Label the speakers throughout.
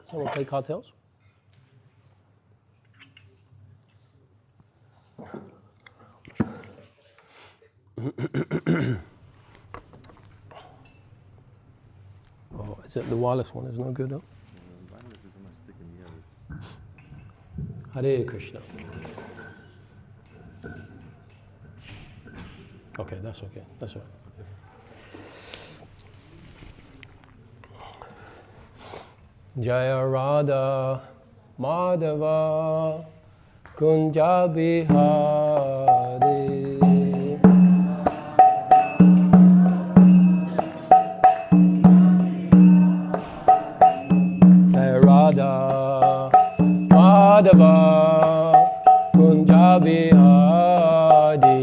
Speaker 1: Someone play cartels? Oh, is it the wireless one? Is no good, huh?
Speaker 2: Wireless is gonna stick in ears.
Speaker 1: Hare Krishna. Okay, that's okay. That's all right. Jaya Radha Madhava Kunja Bihari Jaya Radha Madhava Kunja Bihari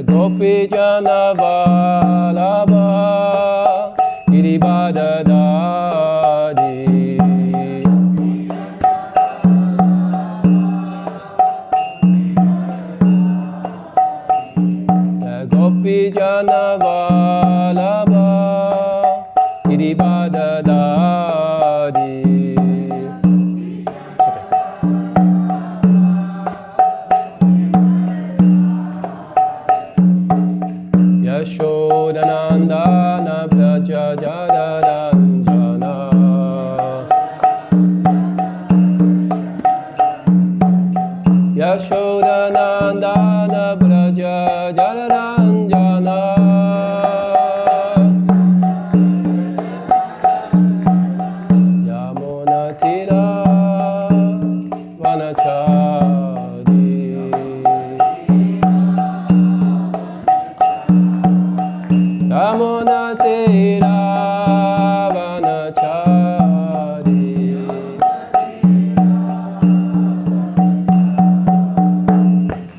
Speaker 1: Gopi Jana Vallabha Girivada Dadi Gopi Jana Vallabha Girivada Dadi. Yashodanandana Braja Jadaranjana Yashodanandana Braja Jadaranjana Yamuna Tira Vanachari Yamuna Tira Vanachari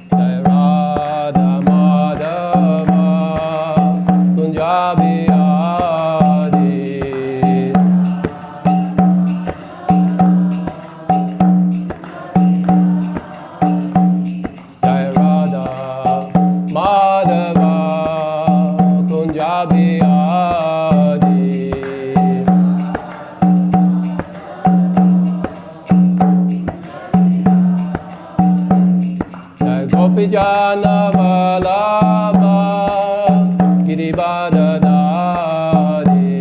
Speaker 1: Jai Radha Madhava Kunja Bihari Jai Radha Madhava Kunja Bihari Jai Gopi Jana Vallabha Girivada Dadi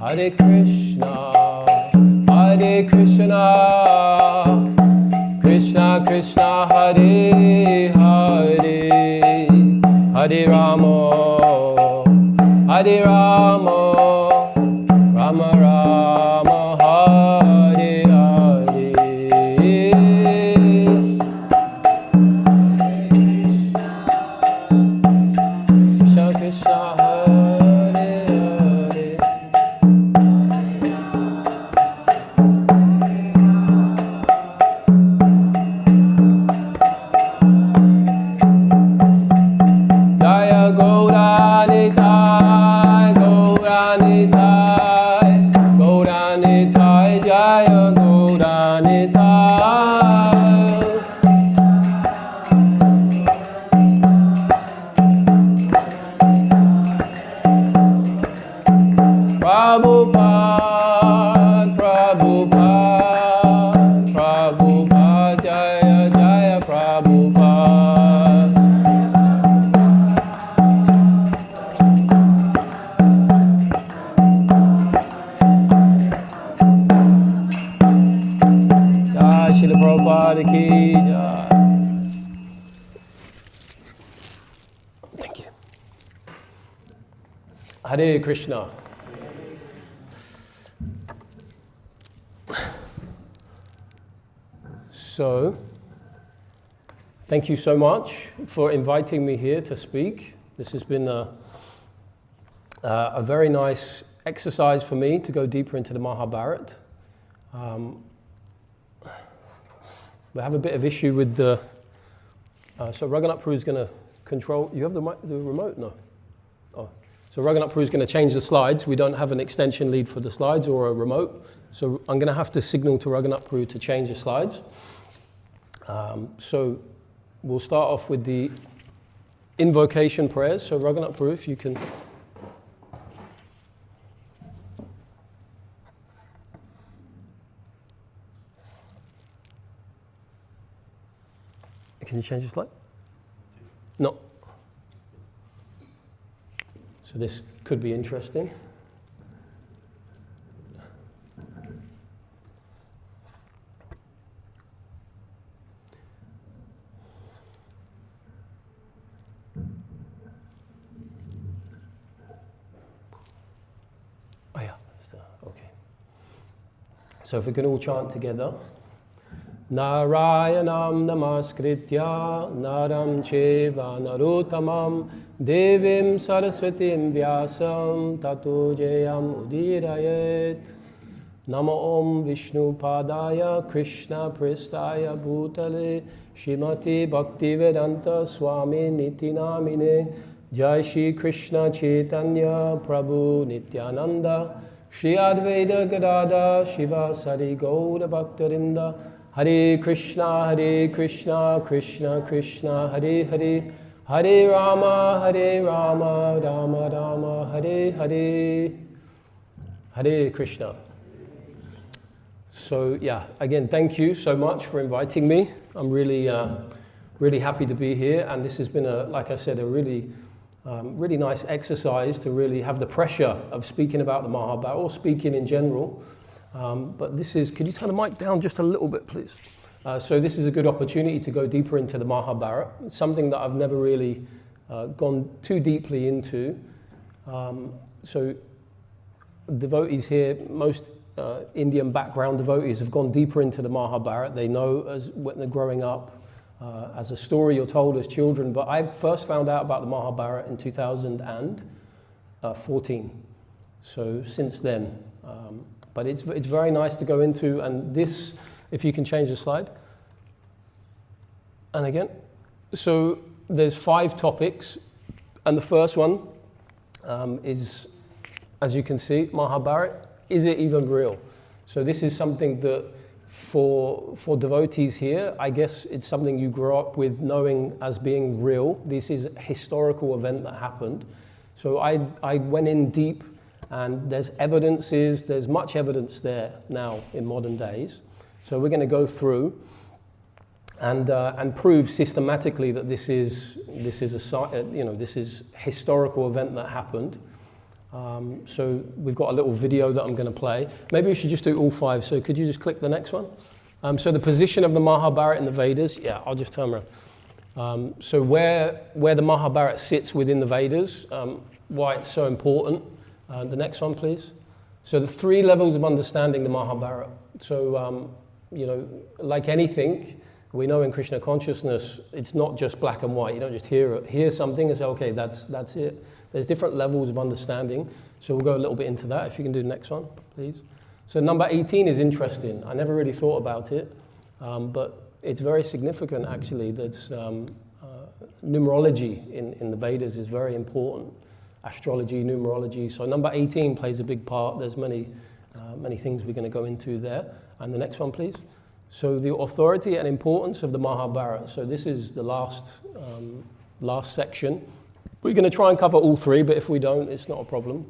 Speaker 1: Hare Krishna Hare Krishna Krishna Krishna Hare Hare Hare Rama Hare Rama Rama Rama Hare Hare Krishna Krishna Hare Hare Jaya Gauranitai, Gauranitai, Gauranitai, Jaya Gauranitai. Prabhupada, Prabhupada, Prabhupada, Jaya Jaya Prabhupada. Jai Srila Prabhupada ki jai. Thank you. Hare Krishna. So, thank you so much for inviting me here to speak. This has been a very nice exercise for me to go deeper into the Mahabharata. We have a bit of issue with the... so Raghunath Prabhu is going to control... You have the remote? No. Oh. So So Raghunath Prabhu is going to change the slides. We don't have an extension lead for the slides or a remote. So I'm going to have to signal to Raghunath Prabhu to change the slides. So we'll start off with the invocation prayers. So Raghunath Prabhu, if you can. Can you change the slide? No. So this could be interesting. Oh yeah, okay. So if we can all chant together. Narayanam namaskritya naram cheva narottamam devim saraswatim vyasam tato jayam udirayet. Namo om Vishnu padaya Krishna pristaya bhutale Shrimati Bhaktivedanta Swami Niti Namine Jai Shri Krishna Chaitanya Prabhu Nityananda Shri Advaita Gadada Shiva Sari Gaura Bhaktarinda Hare Krishna, Krishna Krishna, Hare Hare, Hare Rama, Rama Rama, Hare Hare, Hare Krishna. So yeah, again, thank you so much for inviting me. I'm really, really happy to be here, and this has been like I said, a really, really nice exercise to really have the pressure of speaking about the Mahabharata or speaking in general. But this is, could you turn the mic down just a little bit, please? So this is a good opportunity to go deeper into the Mahabharata. It's something that I've never really gone too deeply into. So devotees here, most Indian background devotees have gone deeper into the Mahabharata. They know as when they're growing up, as a story you're told as children. But I first found out about the Mahabharata in 2014. So since then. But it's very nice to go into, and this, if you can change the slide. And again, so there's 5 topics, and the first one is, as you can see, Mahabharata, is it even real? So this is something that for devotees here, I guess it's something you grow up with knowing as being real. This is a historical event that happened. So I went in deep. And there's much evidence there now in modern days. So we're going to go through and prove systematically that this is historical event that happened. So we've got a little video that I'm going to play. Maybe we should just do all 5. So could you just click the next one? So the position of the Mahabharata in the Vedas. Yeah, I'll just turn around. So where the Mahabharata sits within the Vedas, why it's so important. The next one, please. So the 3 levels of understanding the Mahabharata. So, like anything, we know in Krishna consciousness, it's not just black and white. You don't just hear something and say, okay, that's it. There's different levels of understanding. So we'll go a little bit into that. If you can do the next one, please. So number 18 is interesting. I never really thought about it, but it's very significant, actually. That's numerology in the Vedas is very important. Astrology, numerology. So number 18 plays a big part. There's many things we're going to go into there. And the next one, please. So the authority and importance of the Mahabharata. So this is the last section. We're going to try and cover all 3, but if we don't, it's not a problem.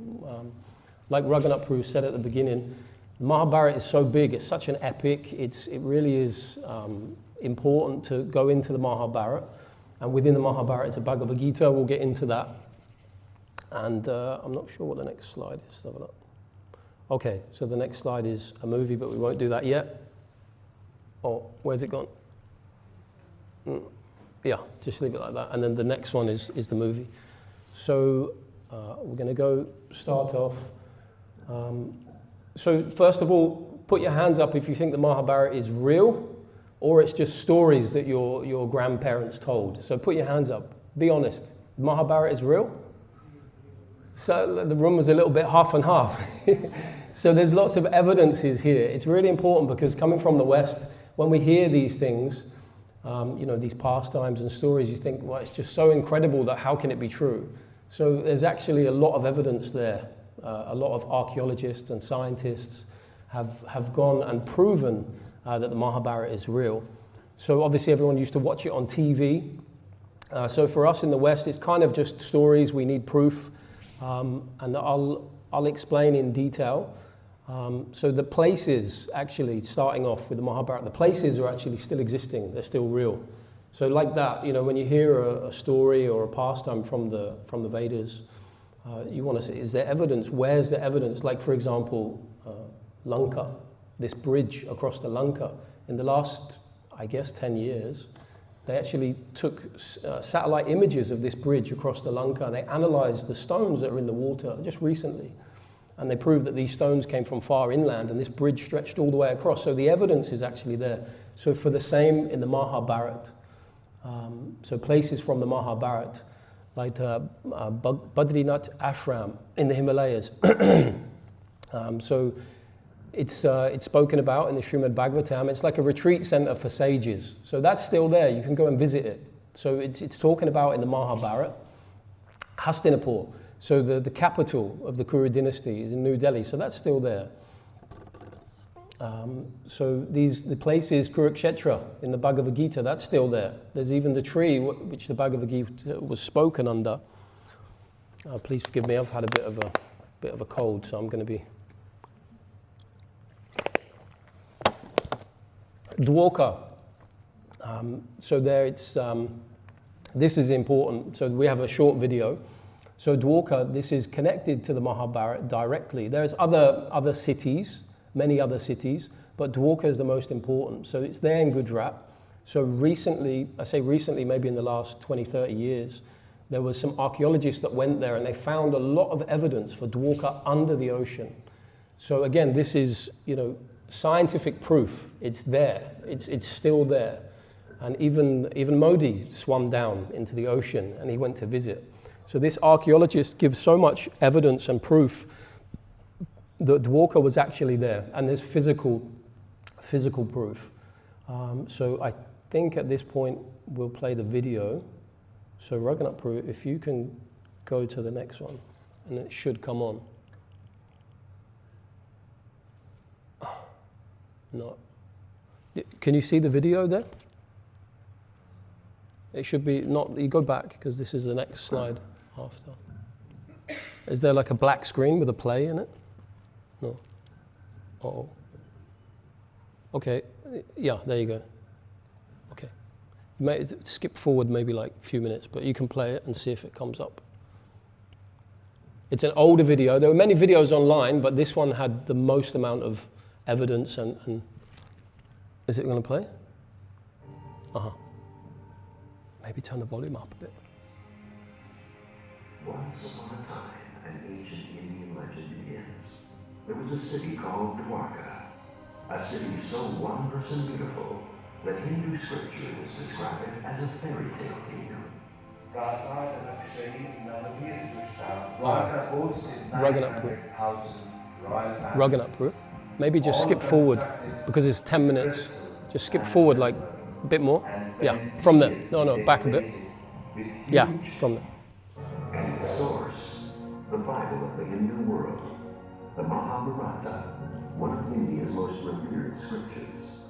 Speaker 1: Like Raghunath Prabhu said at the beginning, the Mahabharata is so big. It's such an epic. It really is important to go into the Mahabharata. And within the Mahabharata, it's a Bhagavad Gita. We'll get into that. And I'm not sure what the next slide is. Have a look. Okay, so the next slide is a movie, but we won't do that yet. Oh, where's it gone? Yeah, just leave it like that. And then the next one is the movie. So we're going to go start off. So first of all, put your hands up if you think the Mahabharata is real or it's just stories that your grandparents told. So put your hands up. Be honest. Mahabharata is real? So the room was a little bit half and half. So there's lots of evidences here. It's really important because coming from the West, when we hear these things, these pastimes and stories, you think, well, it's just so incredible that how can it be true? So there's actually a lot of evidence there. A lot of archaeologists and scientists have gone and proven that the Mahabharata is real. So obviously everyone used to watch it on TV. So for us in the West, it's kind of just stories. We need proof, and I'll explain in detail. So the places, actually, starting off with the Mahabharata, the places are actually still existing. They're still real. So like that, you know, when you hear a story or a pastime from the Vedas, you want to say, is there evidence? Where's the evidence? Like, for example, Lanka, this bridge across the Lanka. In the last, I guess, 10 years, they actually took satellite images of this bridge across the Lanka. They analyzed the stones that are in the water just recently. And they proved that these stones came from far inland, and this bridge stretched all the way across. So the evidence is actually there. So for the same in the Mahabharata, so places from the Mahabharata, like Badrinath Ashram in the Himalayas. So it's spoken about in the Srimad Bhagavatam. It's like a retreat center for sages. So that's still there. You can go and visit it. So it's talking about in the Mahabharata, Hastinapur. So the capital of the Kuru dynasty is in New Delhi, so that's still there. So the places, Kurukshetra in the Bhagavad Gita, that's still there. There's even the tree which the Bhagavad Gita was spoken under. Please forgive me, I've had a bit of a cold, so I'm going to be... Dwarka. So there it's... this is important. So we have a short video. So Dwarka, this is connected to the Mahabharata directly. There's other cities, many other cities, but Dwarka is the most important. So it's there in Gujarat. So recently, I say recently, maybe in the last 20, 30 years, there was some archaeologists that went there and they found a lot of evidence for Dwarka under the ocean. So again, this is, you know, scientific proof. It's there. It's still there. And even Modi swam down into the ocean and he went to visit. So this archaeologist gives so much evidence and proof that Dwarka was actually there, and there's physical proof. So I think at this point we'll play the video. So Raghunath Prabhu, if you can go to the next one, and it should come on. No. Can you see the video there? It should be not, you go back because this is the next slide after. Is there like a black screen with a play in it? No. Uh-oh. Okay, yeah, there you go. Okay. You may skip forward maybe like a few minutes, but you can play it and see if it comes up. It's an older video. There were many videos online, but this one had the most amount of evidence and is it going to play? Uh-huh. Maybe turn the volume up a bit.
Speaker 3: Once upon a time, an ancient Indian legend begins. There was a city called Dwarka, a city so wondrous and beautiful that Hindu scriptures describe it as a fairy tale kingdom.
Speaker 1: Raghunath Prabhu. Maybe just skip forward because it's 10 minutes. Just skip forward like a bit more. Yeah, from there. No, back a bit. Yeah, from there.
Speaker 3: And its source, the Bible of the Hindu world, the Mahabharata, one of India's most revered scriptures.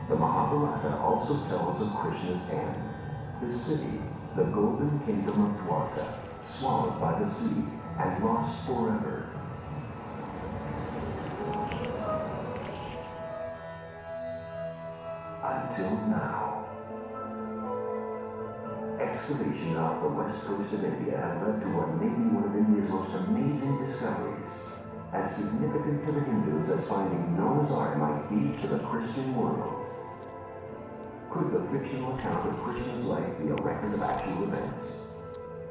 Speaker 3: The Mahabharata also tells of Krishna's end, his city, the golden kingdom of Dwarka, swallowed by the sea and lost forever. Until now. Excavation off the west coast of India have led to what may be one of India's most amazing discoveries, as significant to the Hindus as finding Noah's Ark might be to the Christian world. Could the fictional account of Krishna's life be a record of actual events?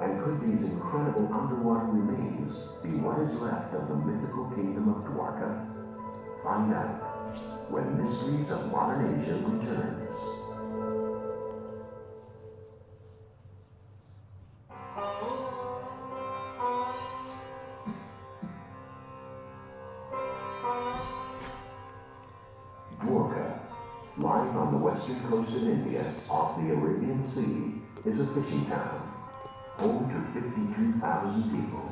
Speaker 3: And could these incredible underwater remains be what is left of the mythical kingdom of Dwarka? Find out when Mysteries of Modern Asia returns. Dwarka, lying town on the western coast of India, off the Arabian Sea, is a fishing town, home to 52,000 people.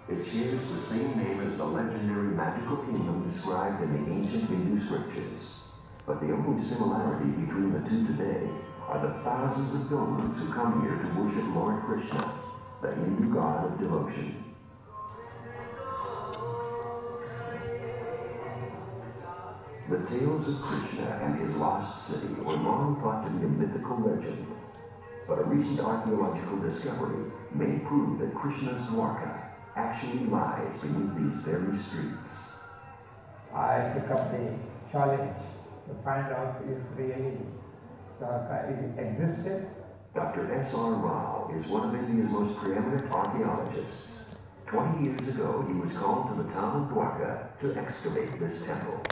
Speaker 3: It shares the same name as the legendary magical kingdom described in the ancient Hindu scriptures. But the only similarity between the two today are the thousands of pilgrims who come here to worship Lord Krishna, the Hindu god of devotion. The tales of Krishna and his lost city were long thought to be a mythical legend, but a recent archaeological discovery may prove that Krishna's Dwarka actually lies beneath these very streets.
Speaker 4: I took up the challenge to find out if really Dwarka existed.
Speaker 3: Dr. S.R. Rao is one of India's most preeminent archaeologists. 20 years ago, he was called to the town of Dwarka to excavate this temple.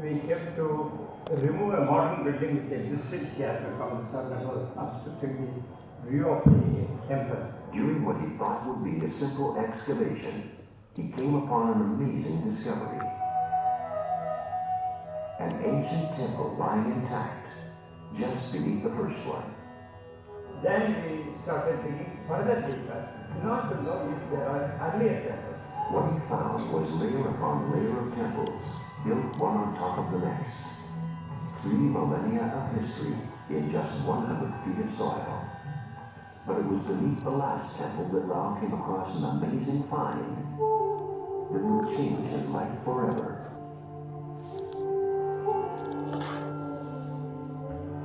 Speaker 4: We came to remove a modern building which existed here because that was obstructing the view of the temple.
Speaker 3: During what he thought would be a simple excavation, he came upon an amazing discovery. An ancient temple lying intact, just beneath the first one.
Speaker 4: Then we started digging further deeper, not to know if there are earlier temples.
Speaker 3: What he found was layer upon layer of temples, built one on top of the next. 3 millennia of history in just 100 feet of soil. But it was beneath the last temple that Rao came across an amazing find that would change his life forever.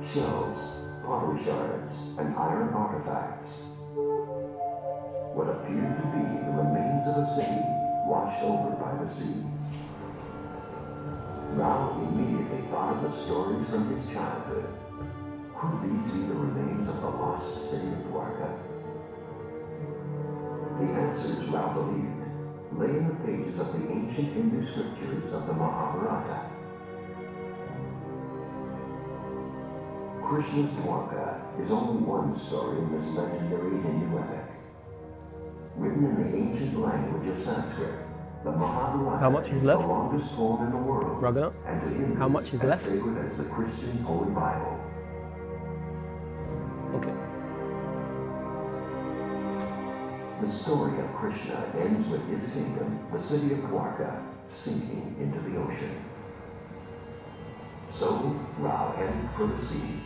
Speaker 3: Shells, pottery shards, and iron artifacts. What appeared to be the remains of a city washed over by the sea. Rao immediately thought of the stories from his childhood. Could these be the remains of the lost city of Dwarka? The answers, Rao believed, lay in the pages of the ancient Hindu scriptures of the Mahabharata. Krishna's Dwarka is only one story in this legendary Hindu epic. Written in the ancient language of Sanskrit, the Mahabharata
Speaker 1: How much is
Speaker 3: is
Speaker 1: left?
Speaker 3: the longest poem in the world,
Speaker 1: Rug it up.
Speaker 3: and to Hindus
Speaker 1: How much is
Speaker 3: as
Speaker 1: left?
Speaker 3: sacred as the Christian Holy Bible.
Speaker 1: Okay.
Speaker 3: The story of Krishna ends with his kingdom, the city of Dwarka, sinking into the ocean. So, Rao headed for the sea.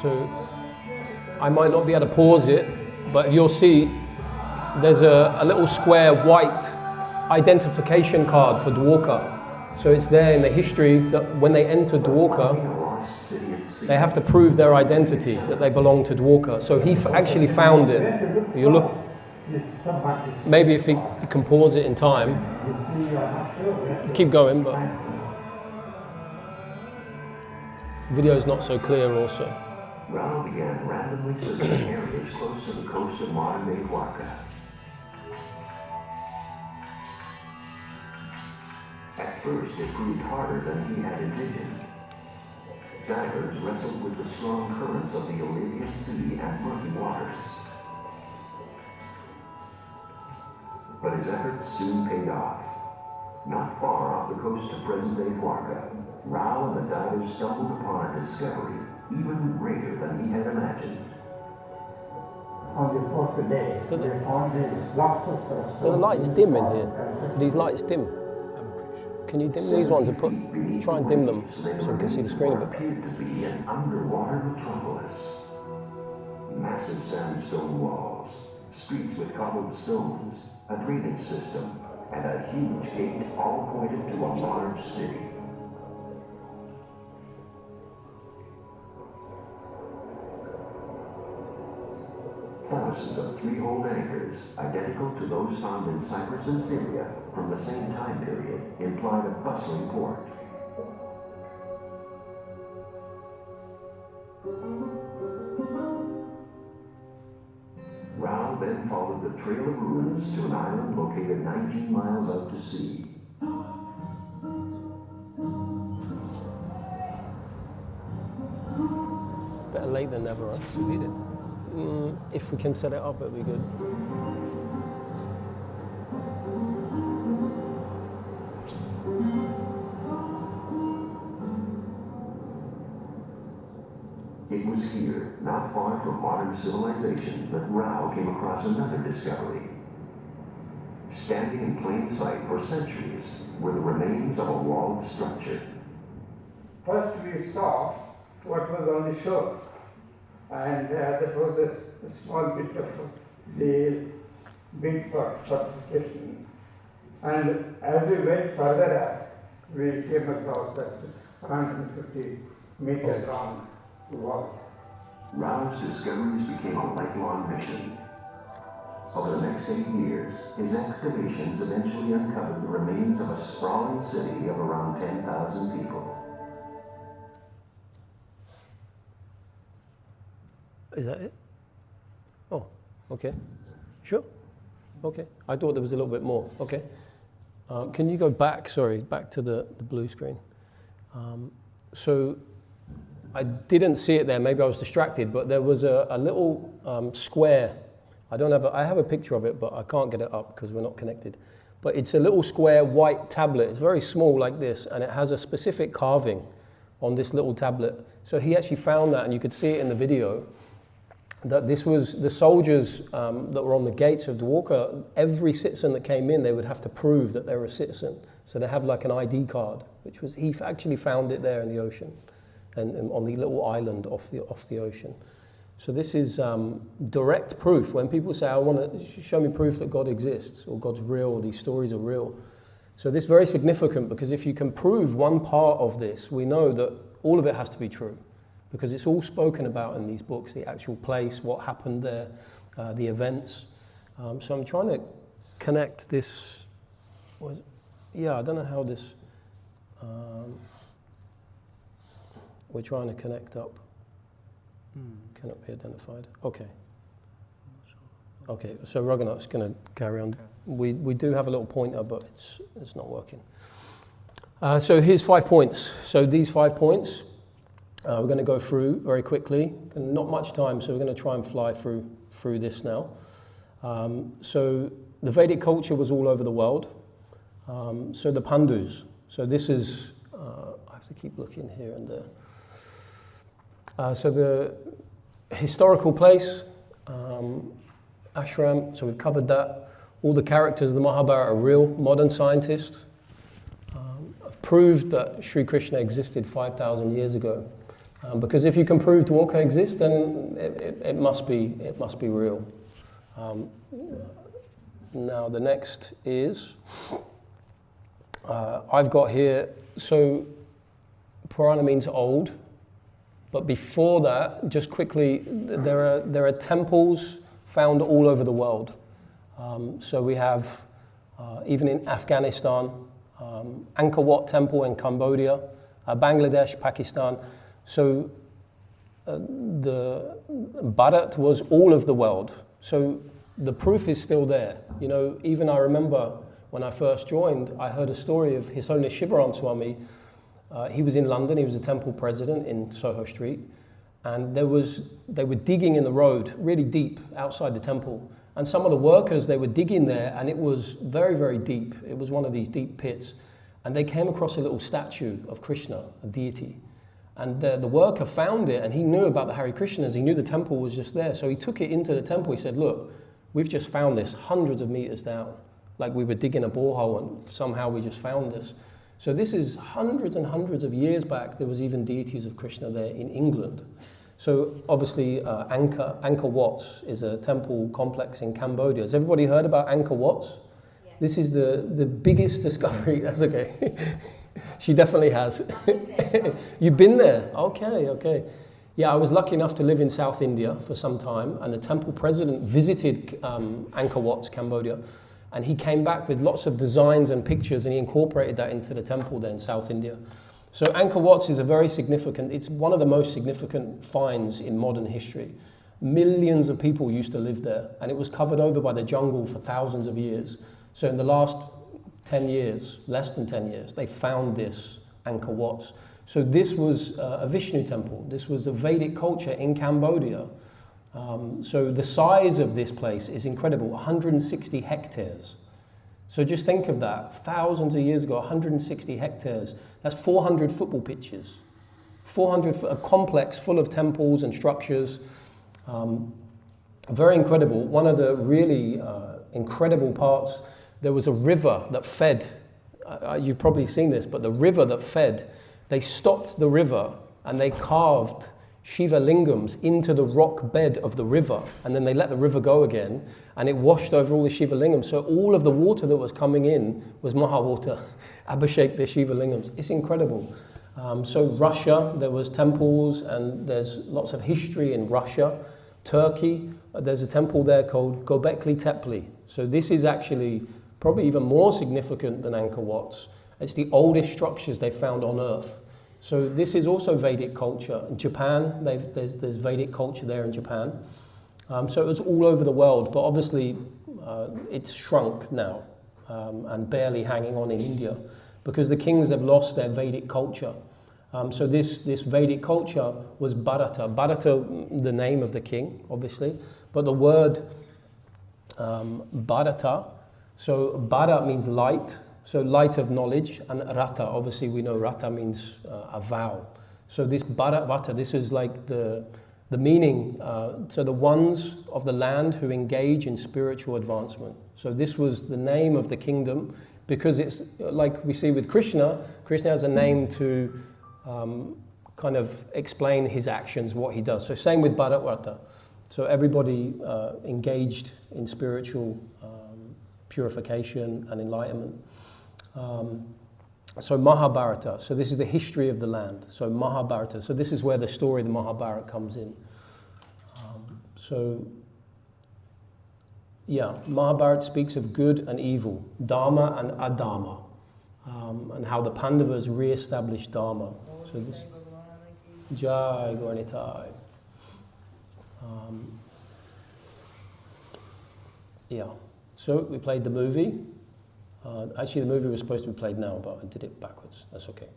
Speaker 1: So I might not be able to pause it, but you'll see there's a little square white identification card for Dwarka. So it's there in the history that when they enter Dwarka, they have to prove their identity, that they belong to Dwarka. So he actually found it. You look, maybe if you can pause it in time, keep going, but video's not so clear also.
Speaker 3: Rao began randomly searching areas close to the coast of modern-day Dwarka. At first, it proved harder than he had envisioned. Divers wrestled with the strong currents of the Arabian Sea and murky waters. But his efforts soon paid off. Not far off the coast of present-day Dwarka, Rao and the divers stumbled upon a discovery even greater than he had imagined.
Speaker 4: On the fourth day,
Speaker 1: Do the-
Speaker 4: we found these blocks of stones.
Speaker 1: Do the lights dim in here? Do these lights dim? Can you dim these ones and try and dim them so we can see the screen a bit better?
Speaker 3: Appeared to be an underwater metropolis. Massive sandstone walls, streets with cobbled stones, a drainage system, and a huge gate all pointed to a large city. Thousands of three-holed anchors, identical to those found in Cyprus and Syria from the same time period, implied a bustling port. Rao then followed the trail of ruins to an island located 19 miles out to sea.
Speaker 1: Better late than never, right? If we can set it up, it'd be good.
Speaker 3: It was here, not far from modern civilization, that Rao came across another discovery. Standing in plain sight for centuries were the remains of a walled structure.
Speaker 4: First we saw what was on the shore, and that was a small bit of the big fortification. And as we went further up, we came across that 150 meters long wall.
Speaker 3: Rao's discoveries became a lifelong mission. Over the next 8 years, his excavations eventually uncovered the remains of a sprawling city of around 10,000 people.
Speaker 1: Is that it? Oh, okay. Sure. Okay. I thought there was a little bit more. Okay. Can you go back, back to the blue screen? So I didn't see it there. Maybe I was distracted, but there was a little square. I have a picture of it, but I can't get it up because we're not connected. But it's a little square white tablet. It's very small like this, and it has a specific carving on this little tablet. So he actually found that, and you could see it in the video, that this was the soldiers that were on the gates of Dwarka. Every citizen that came in, they would have to prove that they were a citizen. So they have like an ID card, which was, he actually found it there in the ocean, and on the little island off the ocean. So this is direct proof. When people say, I want to show me proof that God exists, or God's real, or these stories are real. So this is very significant, because if you can prove one part of this, we know that all of it has to be true, because it's all spoken about in these books, the actual place, what happened there, the events. So I'm trying to connect this. I don't know how this, we're trying to connect up. Cannot be identified. Okay. Okay, so Raghunath's going to carry on. We do have a little pointer, but it's not working. So here's 5 points. So these 5 points, we're going to go through very quickly. Not much time, so we're going to try and fly through this now. So the Vedic culture was all over the world. So the Pandus. So this is, I have to keep looking here and there. So the historical place, ashram, so we've covered that. All the characters of the Mahabharata are real. Modern scientists have proved that Sri Krishna existed 5,000 years ago. Because if you can prove Dwarka exists, then it must be real. Now the next is, I've got here, so Purana means old. But before that, just quickly, there are temples found all over the world. So we have, even in Afghanistan, Angkor Wat Temple in Cambodia, Bangladesh, Pakistan. So the Bharat was all of the world. So the proof is still there. You know, even I remember when I first joined, I heard a story of His Holiness Shivaram Swami. He was in London, he was a temple president in Soho Street, and they were digging in the road really deep outside the temple. And some of the workers, they were digging there, and it was very, very deep. It was one of these deep pits. And they came across a little statue of Krishna, a deity. And the worker found it, and he knew about the Hare Krishnas. He knew the temple was just there. So he took it into the temple. He said, look, we've just found this hundreds of meters down. Like we were digging a borehole, and somehow we just found this. So this is hundreds and hundreds of years back. There was even deities of Krishna there in England. So obviously Angkor Wat is a temple complex in Cambodia. Has everybody heard about Angkor Wat? Yeah. This is the biggest discovery. That's okay. She definitely has. You've been there? Okay. Yeah, I was lucky enough to live in South India for some time, and the temple president visited Angkor Wat, Cambodia. And he came back with lots of designs and pictures, and he incorporated that into the temple there in South India. So Angkor Wat is it's one of the most significant finds in modern history. Millions of people used to live there, and it was covered over by the jungle for thousands of years. So in the last 10 years, less than 10 years, they found this Angkor Wat. So this was a Vishnu temple. This was a Vedic culture in Cambodia. So the size of this place is incredible, 160 hectares. So just think of that, thousands of years ago, 160 hectares. That's 400 football pitches. A complex full of temples and structures. Very incredible. One of the really incredible parts, there was a river that fed. You've probably seen this, but the river that fed, they stopped the river and they carved Shiva lingams into the rock bed of the river, and then they let the river go again, and it washed over all the Shiva lingams. So all of the water that was coming in was Maha water, Abhishek the Shiva lingams. It's incredible. So Russia, there was temples, and there's lots of history in Russia. Turkey, there's a temple there called Göbekli Tepe. So this is actually probably even more significant than Angkor Wat's. It's the oldest structures they found on Earth. So this is also Vedic culture. In Japan, there's Vedic culture there in Japan. So it's all over the world, but obviously it's shrunk now and barely hanging on in India because the kings have lost their Vedic culture. So this Vedic culture was Bharata. Bharata, the name of the king, obviously, but the word Bharata, so Bhara means light, so light of knowledge, and Rata, obviously we know Rata means a vow. So this Bharata, this is like the meaning, so the ones of the land who engage in spiritual advancement. So this was the name of the kingdom, because it's like we see with Krishna. Krishna has a name to kind of explain his actions, what he does. So same with Bharata. So everybody engaged in spiritual purification and enlightenment. So Mahabharata, so this is the history of the land. So Mahabharata, so this is where the story of the Mahabharata comes in. Mahabharata speaks of good and evil, Dharma and Adharma, and how the Pandavas re-established Dharma. So this, Jai Gauranitai. So we played the movie. Actually, the movie was supposed to be played now, but I did it backwards. That's okay.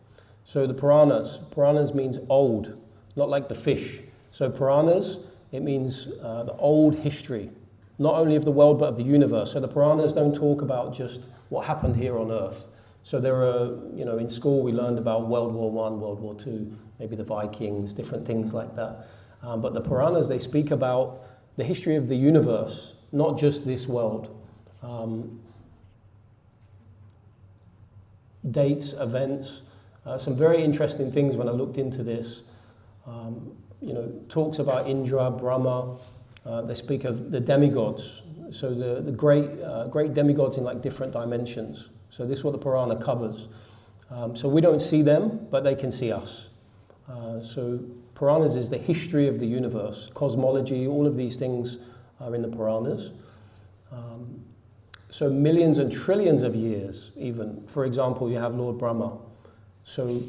Speaker 1: So the Puranas. Puranas means old, not like the fish. So Puranas, it means the old history, not only of the world, but of the universe. So the Puranas don't talk about just what happened here on Earth. So there are, in school we learned about World War I, World War II, maybe the Vikings, different things like that. But the Puranas, they speak about the history of the universe, not just this world. Dates, events, some very interesting things when I looked into this. Talks about Indra, Brahma. They speak of the demigods, so the great demigods in like different dimensions. So this is what the Purana covers. So we don't see them, but they can see us. So Puranas is the history of the universe, cosmology, all of these things are in the Puranas. So millions and trillions of years, even. For example, you have Lord Brahma. So,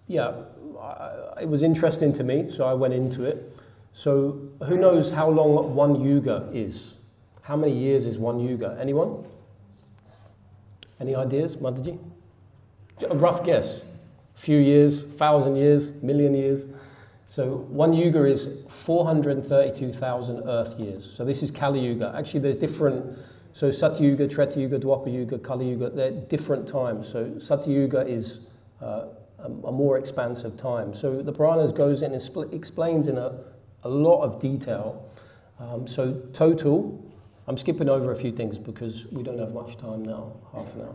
Speaker 1: it was interesting to me, so I went into it. So, who knows how long one yuga is? How many years is one yuga? Anyone? Any ideas, Mataji? A rough guess. Few years, 1,000 years, million years. So one yuga is 432,000 Earth years. So this is Kali Yuga. Actually, there's different. So Satya Yuga, Treta Yuga, Dwapara Yuga, Kali Yuga. They're different times. So Satya Yuga is a more expansive time. So the Puranas goes in and explains in a lot of detail. So total, I'm skipping over a few things because we don't have much time now, half an hour.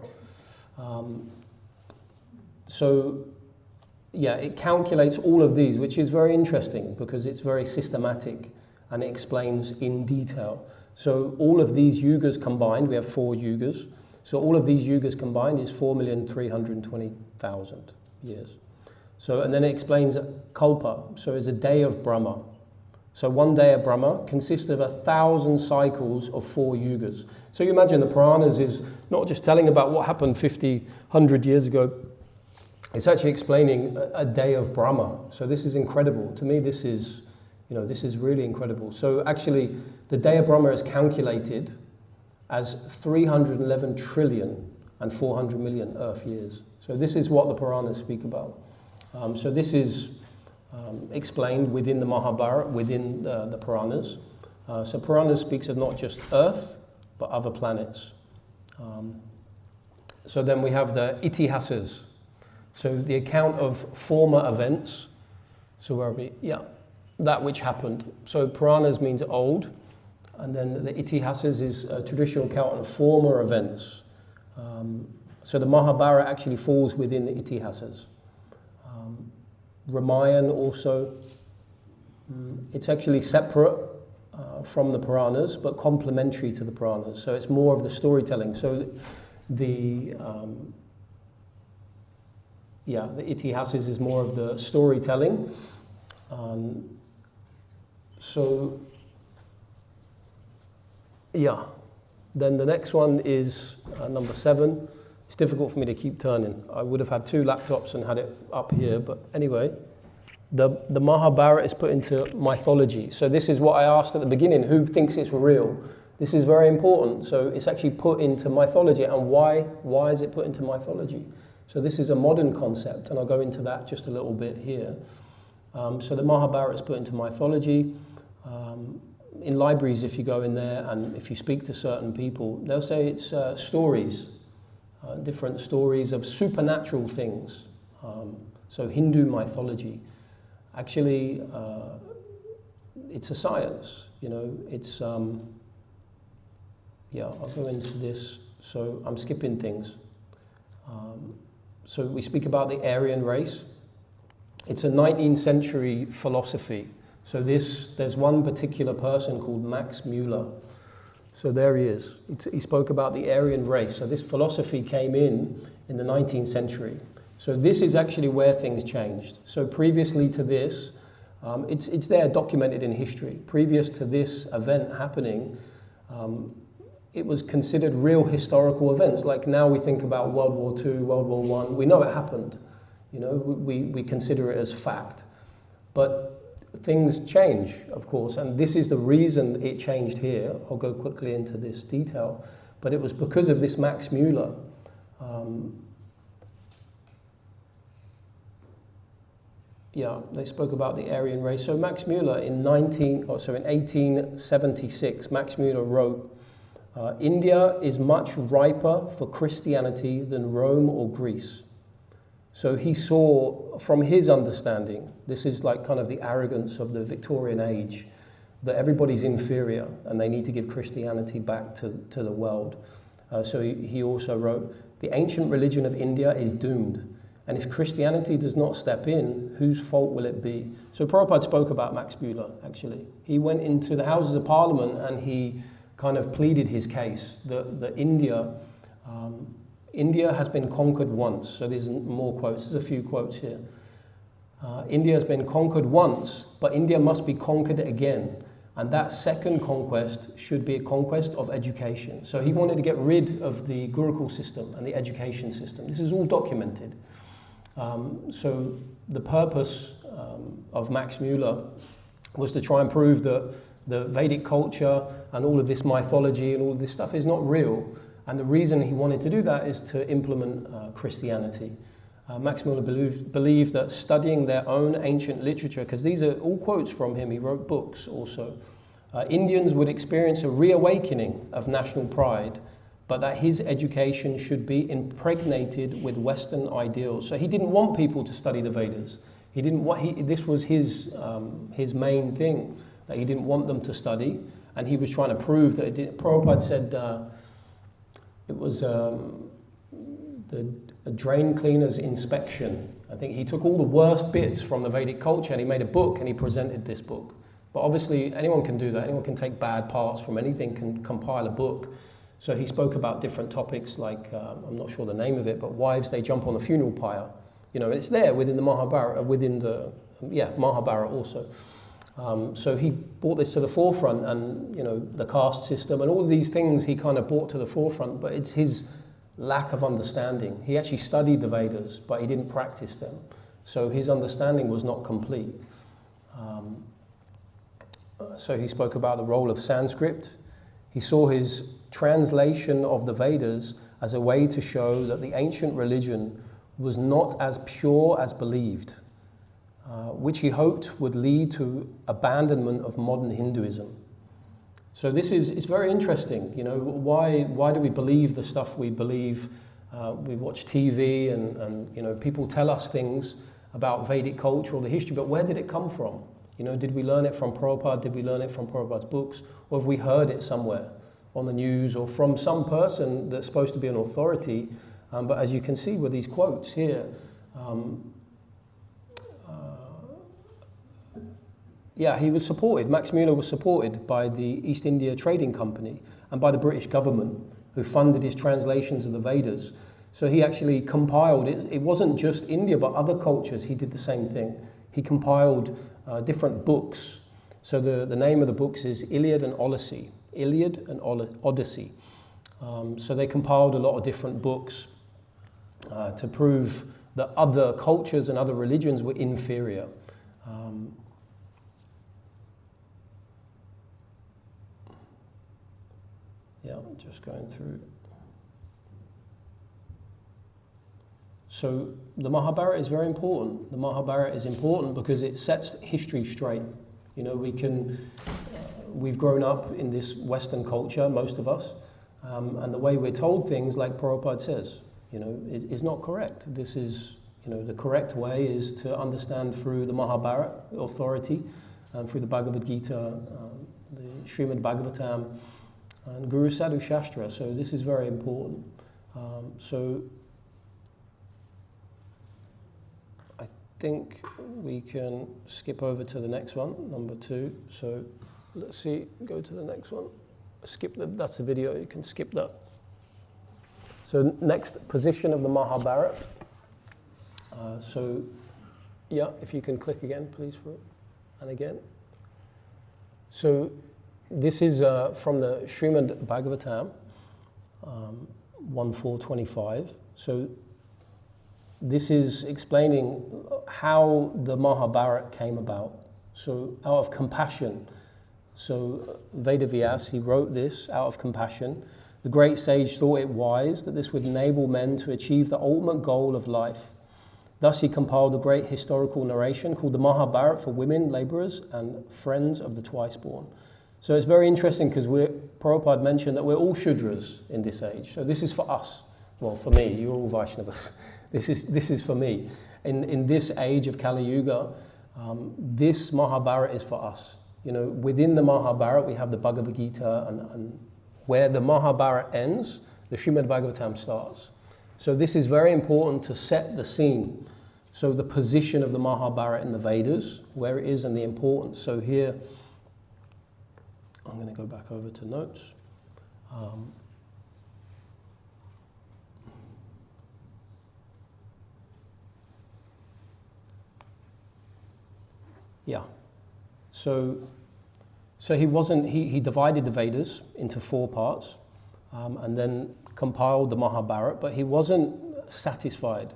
Speaker 1: It calculates all of these, which is very interesting because it's very systematic and it explains in detail. So all of these yugas combined, we have 4 yugas. So all of these yugas combined is 4,320,000 years. So, and then it explains kalpa. So it's a day of Brahma. So one day of Brahma consists of 1,000 cycles of 4 yugas. So you imagine the Puranas is not just telling about what happened 50, 100 years ago. It's actually explaining a day of Brahma. So this is incredible. To me, this is really incredible. So actually, the day of Brahma is calculated as 311 trillion and 400 million Earth years. So this is what the Puranas speak about. So this is explained within the Mahabharata, within the Puranas. So Puranas speaks of not just Earth, but other planets. So then we have the itihasas, so the account of former events. So where are we? Yeah, that which happened. So Puranas means old, and then the itihasas is a traditional account of former events. So the Mahabharata actually falls within the itihasas. Ramayana also, it's actually separate from the Puranas, but complementary to the Puranas. So it's more of the storytelling. So the itihasas is more of the storytelling. Then the next one is number 7. It's difficult for me to keep turning. I would have had 2 laptops and had it up here, but anyway, the Mahabharata is put into mythology. So this is what I asked at the beginning, who thinks it's real? This is very important. So it's actually put into mythology. And why is it put into mythology? So this is a modern concept, and I'll go into that just a little bit here. So the Mahabharata is put into mythology. In libraries, if you go in there and if you speak to certain people, they'll say it's stories, different stories of supernatural things. So Hindu mythology. Actually, it's a science, you know, it's, I'll go into this. So I'm skipping things. So we speak about the Aryan race. It's a 19th century philosophy. So there's one particular person called Max Muller. So there he is. He spoke about the Aryan race. So this philosophy came in the 19th century. So this is actually where things changed. So previously to this, it's there documented in history. Previous to this event happening, it was considered real historical events. Like now we think about World War II, World War I. We know it happened. You know, we consider it as fact. But things change, of course, and this is the reason it changed here. I'll go quickly into this detail. But it was because of this Max Muller. They spoke about the Aryan race. So Max Muller in 1876, Max Muller wrote, India is much riper for Christianity than Rome or Greece. So he saw, from his understanding, this is like kind of the arrogance of the Victorian age, that everybody's inferior and they need to give Christianity back to the world. So he also wrote, the ancient religion of India is doomed. And if Christianity does not step in, whose fault will it be? So Prabhupada spoke about Max Muller, actually. He went into the Houses of Parliament and he kind of pleaded his case that India has been conquered once. So there's more quotes. There's a few quotes here. India has been conquered once, but India must be conquered again. And that second conquest should be a conquest of education. So he wanted to get rid of the Gurukul system and the education system. This is all documented. So the purpose of Max Muller was to try and prove that the Vedic culture and all of this mythology and all of this stuff is not real. And the reason he wanted to do that is to implement Christianity. Max Muller believed that studying their own ancient literature, because these are all quotes from him, he wrote books also, Indians would experience a reawakening of national pride, but that his education should be impregnated with Western ideals. So he didn't want people to study the Vedas. He didn't want, this was his main thing, that he didn't want them to study, and he was trying to prove that it did. Prabhupada said it was a drain cleaner's inspection. I think he took all the worst bits from the Vedic culture and he made a book and he presented this book. But obviously anyone can do that. Anyone can take bad parts from anything, can compile a book. So he spoke about different topics like, I'm not sure the name of it, but wives, they jump on the funeral pyre. You know, and it's there within the Mahabharata, Mahabharata also. So he brought this to the forefront, and, you know, the caste system and all of these things he kind of brought to the forefront, but it's his lack of understanding. He actually studied the Vedas, but he didn't practice them. So his understanding was not complete. So he spoke about the role of Sanskrit. He saw his translation of the Vedas as a way to show that the ancient religion was not as pure as believed. which he hoped would lead to abandonment of modern Hinduism. So it's very interesting, you know, why do we believe the stuff we believe? We watch TV and you know, people tell us things about Vedic culture or the history, but where did it come from? You know, did we learn it from Prabhupada? Did we learn it from Prabhupada's books? Or have we heard it somewhere on the news or from some person that's supposed to be an authority? But as you can see with these quotes here, yeah, he was supported. Max Muller was supported by the East India Trading Company and by the British government, who funded his translations of the Vedas. So he actually compiled it. It wasn't just India, but other cultures. He did the same thing. He compiled different books. So the name of the books is Iliad and Odyssey. Iliad and Odyssey. So they compiled a lot of different books to prove that other cultures and other religions were inferior. Yeah, I'm just going through. So the Mahabharata is very important. The Mahabharata is important because it sets history straight. You know, we've grown up in this Western culture, most of us, and the way we're told things, like Prabhupada says, you know, is not correct. This is, you know, the correct way is to understand through the Mahabharata authority, through the Bhagavad Gita, the Srimad Bhagavatam, and Guru Sadhu Shastra. So this is very important. So I think we can skip over to the next one, number 2. So let's see, go to the next one. That's the video, you can skip that. So next, position of the Mahabharata. So yeah, if you can click again, please, and again. So this is from the Srimad Bhagavatam, 1.4.25. So this is explaining how the Mahabharata came about. So out of compassion. So Vedavyas, he wrote this out of compassion. The great sage thought it wise that this would enable men to achieve the ultimate goal of life. Thus he compiled a great historical narration called the Mahabharata for women, laborers, and friends of the twice-born. So it's very interesting because Prabhupada mentioned that we're all Shudras in this age. So this is for us. Well, for me, you're all Vaishnavas. This is for me. In this age of Kali Yuga, this Mahabharata is for us. You know, within the Mahabharata, we have the Bhagavad Gita, and where the Mahabharata ends, the Srimad Bhagavatam starts. So this is very important to set the scene. So the position of the Mahabharata in the Vedas, where it is and the importance. So here, I'm going to go back over to notes. Yeah. So he divided the Vedas into 4 parts, and then compiled the Mahabharata, but he wasn't satisfied.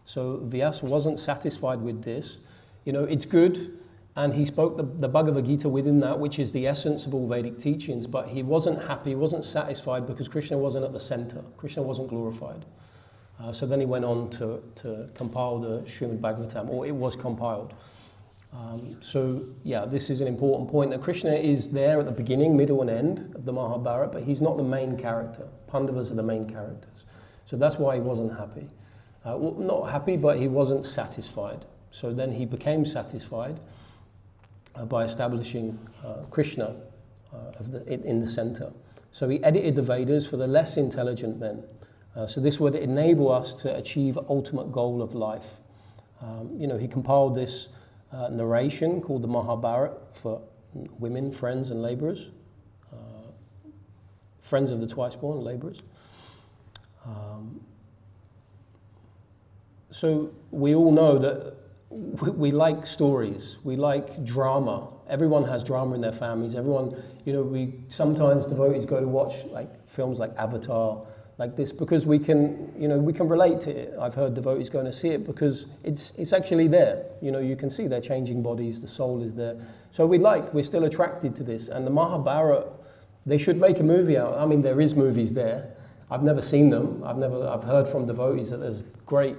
Speaker 1: So Vyasa wasn't satisfied with this. You know, it's good, and he spoke the Bhagavad Gita within that, which is the essence of all Vedic teachings, but he wasn't happy, he wasn't satisfied because Krishna wasn't at the center. Krishna wasn't glorified. So then he went on to compile the Srimad Bhagavatam, or it was compiled. So yeah, this is an important point, that Krishna is there at the beginning, middle and end of the Mahabharata, but he's not the main character. Pandavas are the main characters. So that's why he wasn't happy. Well, not happy, but he wasn't satisfied. So then he became satisfied by establishing Krishna in the center. So he edited the Vedas for the less intelligent men. So this would enable us to achieve ultimate goal of life. You know, he compiled this narration called the Mahabharata for women, friends, and laborers. Friends of the twice-born, laborers. So we all know that we like stories, we like drama. Everyone has drama in their families. Everyone, you know, sometimes devotees go to watch like films like Avatar, like this, because we can, you know, we can relate to it. I've heard devotees going to see it because it's actually there. You know, you can see they're changing bodies, the soul is there. So we're still attracted to this. And the Mahabharata, they should make a movie out. I mean, there is movies there. I've never seen them. I've heard from devotees that there's great.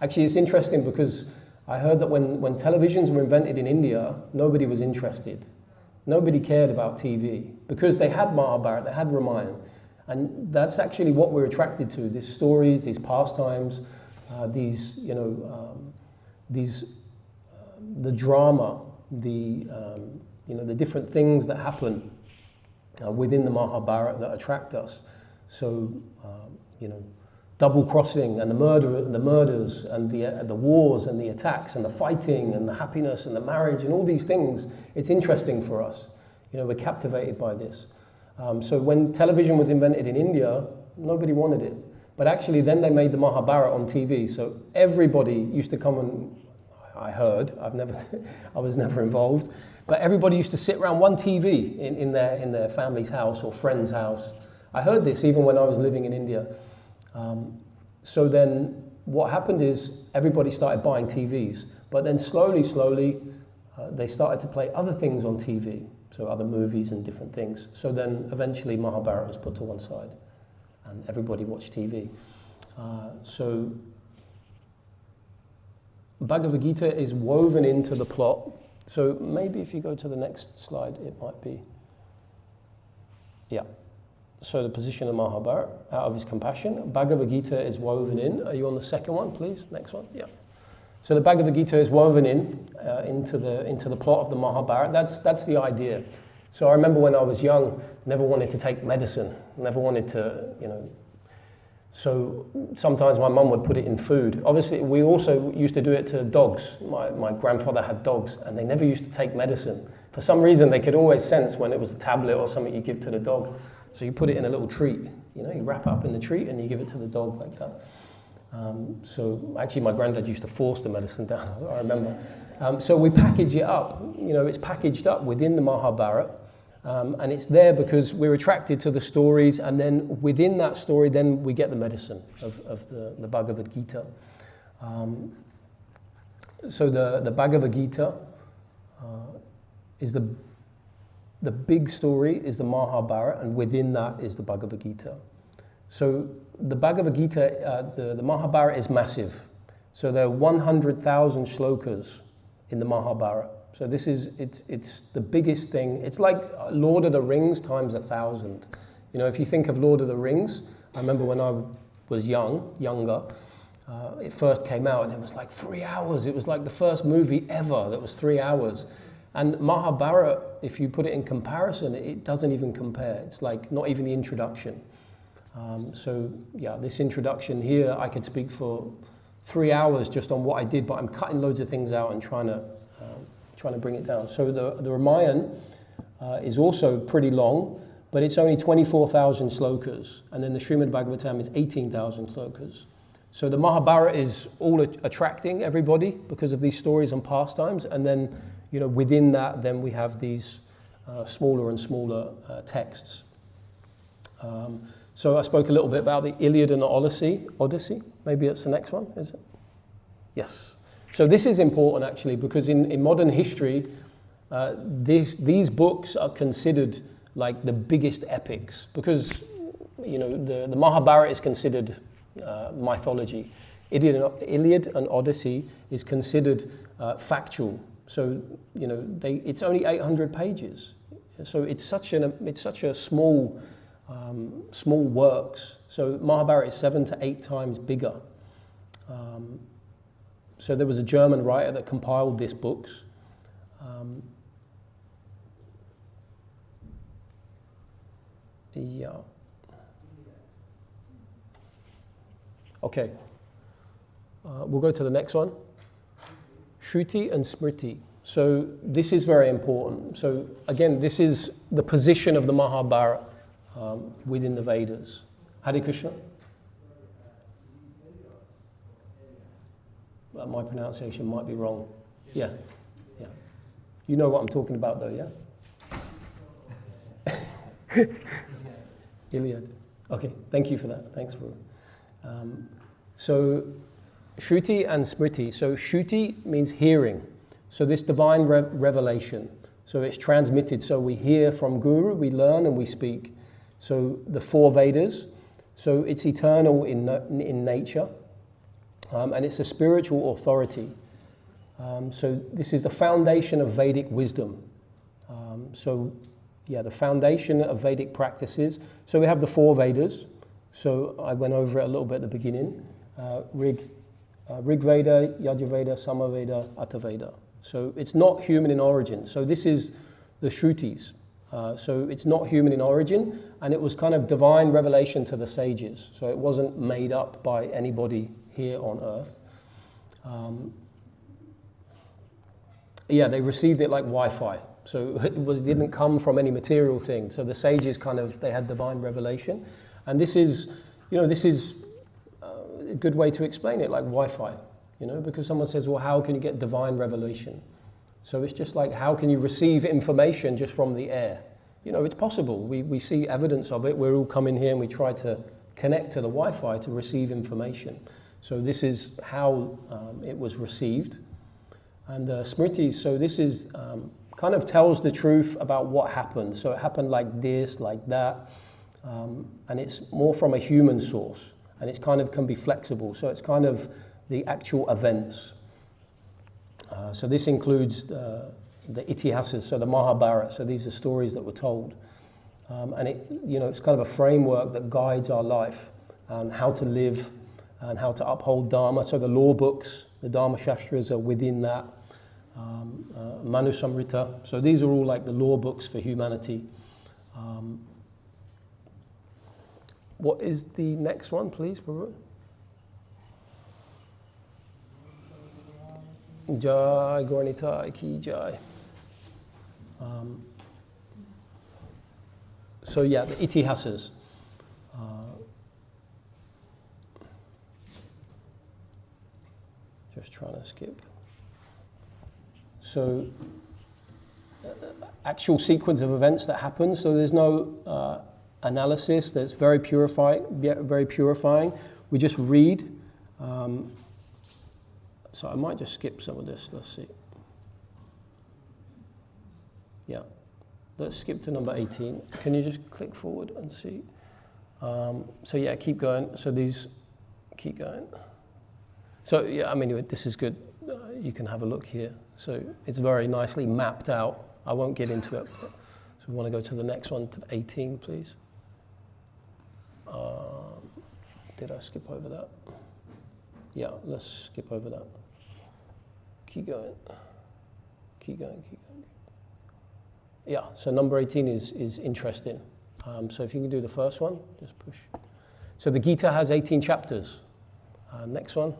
Speaker 1: Actually, it's interesting because I heard that when televisions were invented in India, nobody was interested. Nobody cared about TV because they had Mahabharata, they had Ramayana. And that's actually what we're attracted to, these stories, these pastimes, the drama, the different things that happen within the Mahabharata that attract us. So, double crossing and the murders and the wars and the attacks and the fighting and the happiness and the marriage and all these things, it's interesting for us. We're captivated by this. So when television was invented in India, nobody wanted it. But actually then they made the Mahabharata on TV. So everybody used to come and, I heard, I was never involved, but everybody used to sit around one TV in their family's house or friend's house. I heard this even when I was living in India. So then what happened is everybody started buying TVs, but then slowly, they started to play other things on TV, so other movies and different things. So then eventually Mahabharata was put to one side and everybody watched TV. So Bhagavad Gita is woven into the plot. So maybe if you go to the next slide, it might be, yeah. So the position of Mahabharata, out of his compassion. Bhagavad Gita is woven in. Are you on the second one, please? Next one, yeah. So the Bhagavad Gita is woven into the plot of the Mahabharata. That's the idea. So I remember when I was young, never wanted to take medicine, never wanted to, So sometimes my mum would put it in food. Obviously, we also used to do it to dogs. My grandfather had dogs, and they never used to take medicine. For some reason, they could always sense when it was a tablet or something you give to the dog. So you put it in a little treat. You wrap it up in the treat and you give it to the dog like that. So actually, my granddad used to force the medicine down. I remember. So we package it up. It's packaged up within the Mahabharata. And it's there because we're attracted to the stories, and then within that story, then we get the medicine of the Bhagavad Gita. So the Bhagavad Gita is the big story is the Mahabharata, and within that is the Bhagavad Gita. So the Bhagavad Gita, the Mahabharata is massive. So there are 100,000 shlokas in the Mahabharata. So it's the biggest thing. It's like Lord of the Rings times 1,000. If you think of Lord of the Rings, I remember when I was younger, it first came out and it was like 3 hours. It was like the first movie ever that was 3 hours. And Mahabharata, if you put it in comparison, it doesn't even compare. It's like not even the introduction. So yeah, this introduction here, I could speak for 3 hours just on what I did, but I'm cutting loads of things out and trying to bring it down. So the Ramayana is also pretty long, but it's only 24,000 slokas. And then the Srimad Bhagavatam is 18,000 slokas. So the Mahabharata is all attracting everybody because of these stories and pastimes. And then, within that, then we have these smaller and smaller texts. So I spoke a little bit about the Iliad and the Odyssey. Maybe it's the next one, is it? Yes. So this is important actually because in modern history, these books are considered like the biggest epics because the Mahabharata is considered mythology. Iliad and Odyssey is considered factual. So it's only 800 pages. So it's such a small works. So Mahabharata is 7 to 8 times bigger. So there was a German writer that compiled these books. Yeah. Okay. We'll go to the next one. Shruti and Smriti. So this is very important. So again, this is the position of the Mahabharata within the Vedas. Hare Krishna. My pronunciation might be wrong. Yeah. You know what I'm talking about though, yeah? Iliad. Okay, thank you for that. Thanks for so Shruti and Smriti. So Shruti means hearing. So this divine revelation. So it's transmitted. So we hear from Guru, we learn and we speak. So the 4 Vedas. So it's eternal in nature. And it's a spiritual authority. So this is the foundation of Vedic wisdom. The foundation of Vedic practices. So we have the 4 Vedas. So I went over it a little bit at the beginning. Rig Veda, Yajurveda, Samaveda, Atharvaveda. So it's not human in origin. So this is the Shrutis. So it's not human in origin, and it was kind of divine revelation to the sages. So it wasn't made up by anybody here on earth. They received it like Wi-Fi. So it didn't come from any material thing. So the sages they had divine revelation. And this is a good way to explain it, like Wi-Fi, because someone says, well, how can you get divine revelation? So it's just like, how can you receive information just from the air? It's possible. We see evidence of it. We're all coming here and we try to connect to the Wi-Fi to receive information. So this is how it was received. And Smritis, so this is kind of tells the truth about what happened. So it happened like this, like that. And it's more from a human source. And it's kind of can be flexible. So it's kind of the actual events. So this includes the itihasas, so the Mahabharata. So these are stories that were told. And it's kind of a framework that guides our life and how to live and how to uphold Dharma. So the law books, the Dharma Shastras are within that. Manu Samrita. So these are all like the law books for humanity. What is the next one, please, Prabhu? Jai Gauranitai Ki Jai. The itihasas. Just trying to skip. So, actual sequence of events that happen. So there's no analysis. That's very purifying. Very purifying. We just read. So I might just skip some of this. Let's see. Yeah, let's skip to number 18. Can you just click forward and see? Keep going. So these, keep going. So this is good. You can have a look here. So it's very nicely mapped out. I won't get into it. So we want to go to the next one, to 18, please. Did I skip over that? Yeah, let's skip over that. Keep going. Yeah, so number 18 is interesting. So if you can do the first one, just push. So the Gita has 18 chapters. Next one.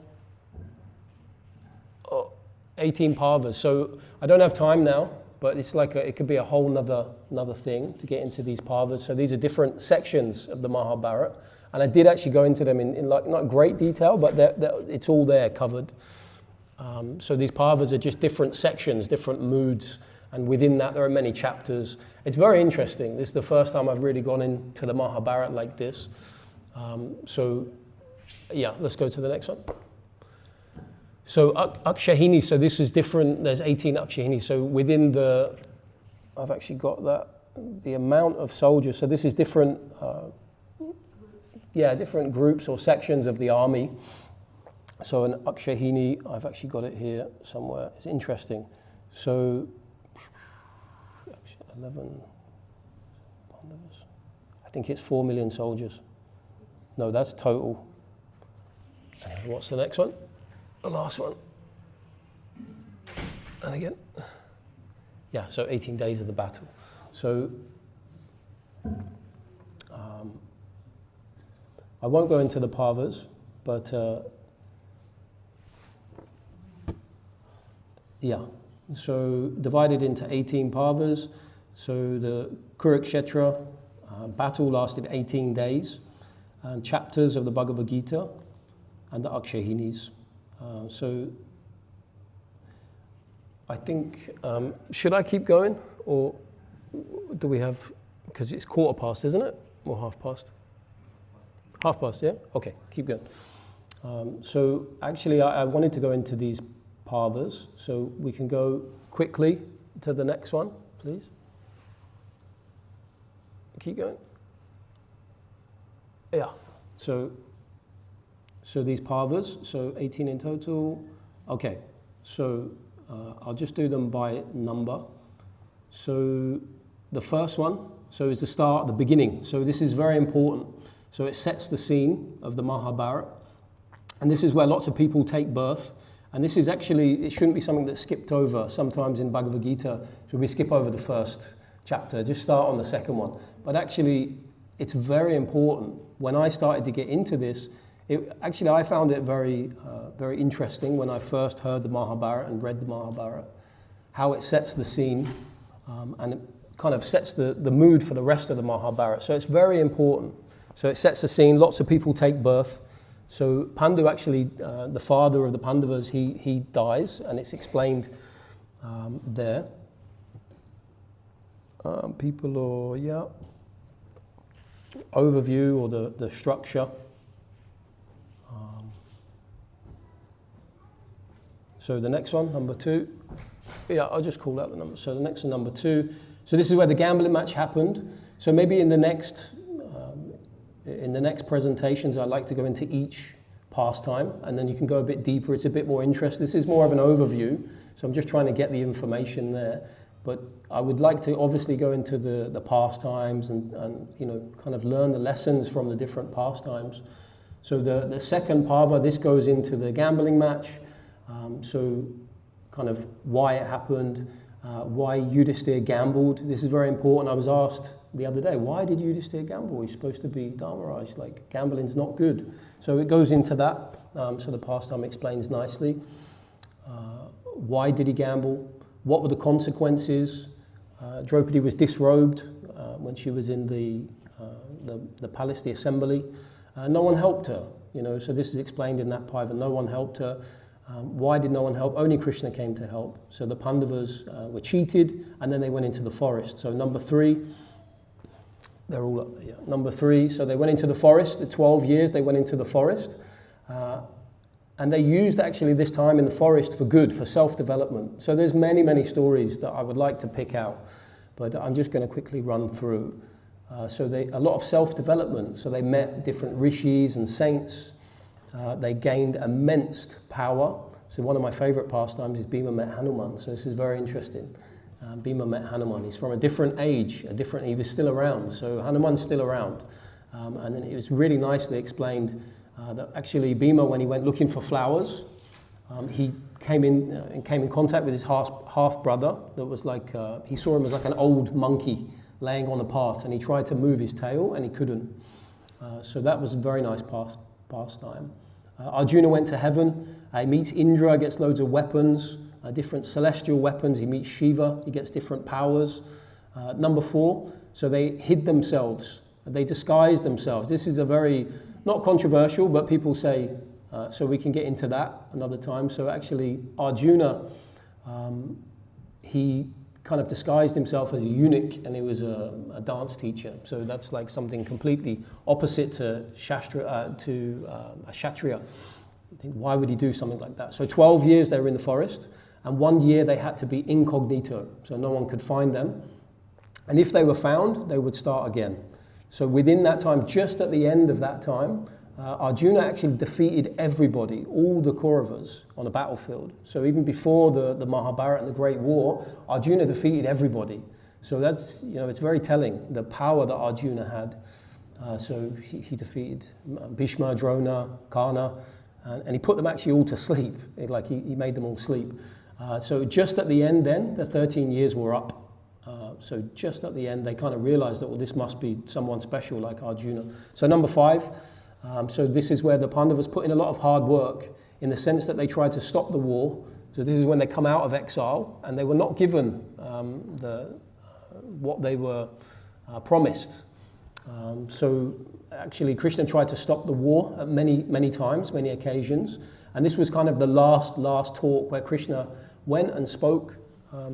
Speaker 1: 18 parvas. So I don't have time now, but it's like it could be a whole another thing to get into these parvas. So these are different sections of the Mahabharata. And I did actually go into them in like not great detail, but it's all there covered. So these parvas are just different sections, different moods, and within that there are many chapters. It's very interesting. This is the first time I've really gone into the Mahabharata like this. Let's go to the next one. So Akshahini, so this is different. There's 18 Akshahini. So within I've actually got the amount of soldiers. So this is different. Different groups or sections of the army. So an Akshahini, I've actually got it here somewhere. It's interesting. So 11 Pandavas. I think it's 4 million soldiers. No, that's total. And what's the next one? The last one. And again. Yeah, so 18 days of the battle. So I won't go into the parvas, but so divided into 18 parvas. So the Kurukshetra battle lasted 18 days, and chapters of the Bhagavad Gita and the Akshahinis. So I think, should I keep going, or do we have, because it's 1:15, isn't it? Or 1/2 past? 1/2 past, yeah? Okay, keep going. So actually I wanted to go into these parvas, so we can go quickly to the next one, please. Keep going. Yeah, so these parvas, so 18 in total. Okay, so I'll just do them by number. So the first one, so is the start, the beginning. So this is very important. So it sets the scene of the Mahabharata. And this is where lots of people take birth. And this is actually, it shouldn't be something that's skipped over. Sometimes in Bhagavad Gita, so we skip over the first chapter, just start on the second one. But actually, it's very important. When I started to get into this, I found it very, very interesting when I first heard the Mahabharata and read the Mahabharata, how it sets the scene, and it kind of sets the mood for the rest of the Mahabharata. So it's very important. So it sets the scene, lots of people take birth. So Pandu actually, the father of the Pandavas, he dies, and it's explained there. Overview or the structure. So the next one, number 2. Yeah, I'll just call out the number. So the next one, number 2. So this is where the gambling match happened. So maybe in the next presentations, I'd like to go into each pastime, and then you can go a bit deeper. It's a bit more interest. This is more of an overview, so I'm just trying to get the information there. But I would like to obviously go into the pastimes and kind of learn the lessons from the different pastimes. So the second parva, this goes into the gambling match. So kind of why it happened, why Yudhisthira gambled. This is very important. I was asked the other day, why did Yudhisthira gamble? He's supposed to be Dharmaraj, like gambling's not good. So it goes into that. So the pastime explains nicely. Why did he gamble? What were the consequences? Draupadi was disrobed when she was in the palace, the assembly. No one helped her, so this is explained in that parva. No one helped her. Why did no one help? Only Krishna came to help. So the Pandavas were cheated, and then they went into the forest. So number 3, they're all up there, yeah. Number 3, so they went into the forest. At 12 years, they went into the forest. And they used actually this time in the forest for good, for self-development. So there's many, many stories that I would like to pick out, but I'm just going to quickly run through. So a lot of self-development. So they met different rishis and saints. They gained immense power. So one of my favorite pastimes is Bhima met Hanuman. So this is very interesting. Bhima met Hanuman. He's from a different age, he was still around. So Hanuman's still around. And then it was really nicely explained that actually Bhima, when he went looking for flowers, he came in contact with his half brother. That was like he saw him as like an old monkey laying on a path, and he tried to move his tail and he couldn't. So that was a very nice pastime. Arjuna went to heaven. He meets Indra, gets loads of weapons, different celestial weapons. He meets Shiva. He gets different powers. Number 4. So they hid themselves. They disguised themselves. This is a very not controversial, but people say, so we can get into that another time. So actually, Arjuna, he kind of disguised himself as a eunuch, and he was a dance teacher. So that's like something completely opposite to a Kshatriya. I think, why would he do something like that? So 12 years they were in the forest, and 1 year they had to be incognito, so no one could find them. And if they were found, they would start again. So within that time, just at the end of that time, Arjuna actually defeated everybody, all the Kauravas on a battlefield. So even before the Mahabharata and the Great War, Arjuna defeated everybody. So that's, it's very telling, the power that Arjuna had. So he defeated Bhishma, Drona, Karna, and he put them actually all to sleep. He made them all sleep. So just at the end then, the 13 years were up. So just at the end, they kind of realized that, well, this must be someone special like Arjuna. So number 5, so this is where the Pandavas put in a lot of hard work in the sense that they tried to stop the war. So this is when they come out of exile, and they were not given what they were promised. So actually, Krishna tried to stop the war at many times, many occasions. And this was kind of the last talk where Krishna went and spoke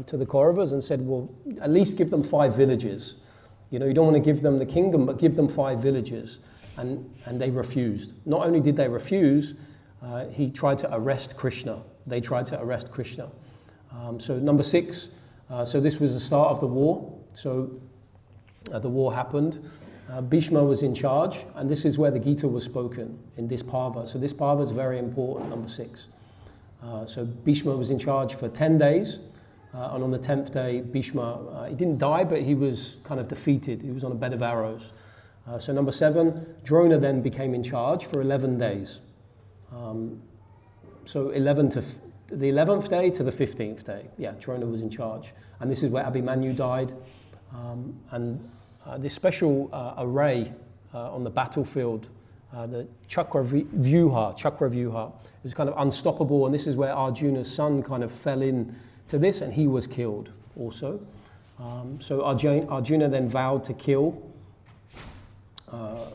Speaker 1: to the Kauravas and said, well, at least give them 5 villages. You don't want to give them the kingdom, but give them 5 villages. And they refused. Not only did they refuse, he tried to arrest Krishna. They tried to arrest Krishna. So number 6, so this was the start of the war. So the war happened. Bhishma was in charge, and this is where the Gita was spoken, in this parva. So this parva is very important, number 6. So Bhishma was in charge for 10 days, and on the 10th day, Bhishma, he didn't die, but he was kind of defeated. He was on a bed of arrows. So number 7, Drona then became in charge for 11 days. So the 11th day to the 15th day, yeah, Drona was in charge. And this is where Abhimanyu died. And this special array on the battlefield, the Chakravyuha, is kind of unstoppable, and this is where Arjuna's son kind of fell in to this, and he was killed also. So Arjuna then vowed to kill. So